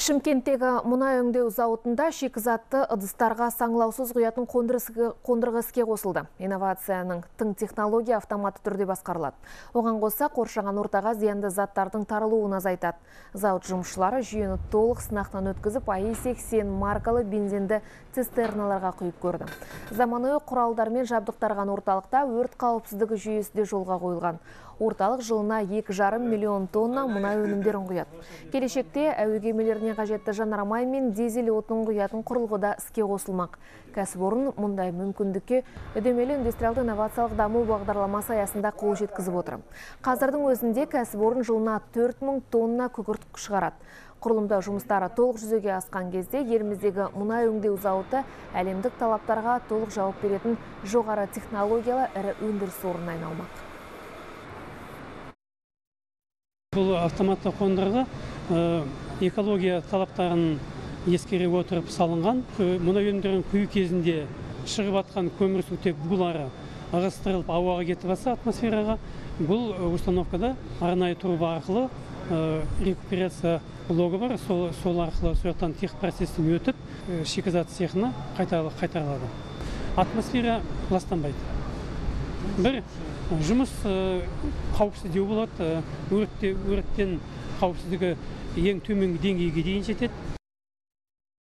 Шымкенттегі мұнай өңдеу зауытында шикізатты ыдыстарға саңылаусыз құятын қондырғы іске қосылды. Инновацияның тың технология автоматты түрде басқарылады. Оған қоса қоршаған ортаға зиянды заттардың таралуын азайтады. Зауыт жұмысшылары жүйені толық сынақтан өткізіп, АИ-80 маркалы бензинді цистерналарға құйып көрді. Заманауи құралдармен жабдықтарған орталықта өрт қауіпсіздігі жүйесі де жолға қойылған. Орталық жылына 2,5 миллион тонна мұнай өнімдерін құяды. Келешекте әуе кемелеріне қажетті жанармай мен дизель отынын құятын құрылғы да іске қосылмақ. Кәсіпорын мұндай мүмкіндікке үдемелі индустриалды инновациялық даму бағдарламасы аясында қол жеткізіп отыр. Қазірдің өзінде кәсіпорын жылына 4000 тонна күкірт шығарады. Құрылымдау жұмыстары толық жүзеге асқан кезде еліміздегі мұнай өңдеу зауыты әлемдік талаптарға толық жауап беретін жоғары технологиялы ірі өндіріс орнына айналмақ. Бұл автоматты қондырғы экология талаптарын ескере отырып салынған. Мұнай өнімдерін құю кезінде шығып атқан көмірсутек булары ығыстырылып ауаға кетіп жатса атмосфераға, бұл установкада арнайы труба арқылы рекуперация блогы бар, сол арқылы сояқтан техпроцестен өтіп шикізат цехына қайтарылады. Атмосфера ластанбайды. Бір жұмыс қауіпсіздеу болады, өрттен қауіпсіздігі ең төменгі деңгейге дейін жетеді.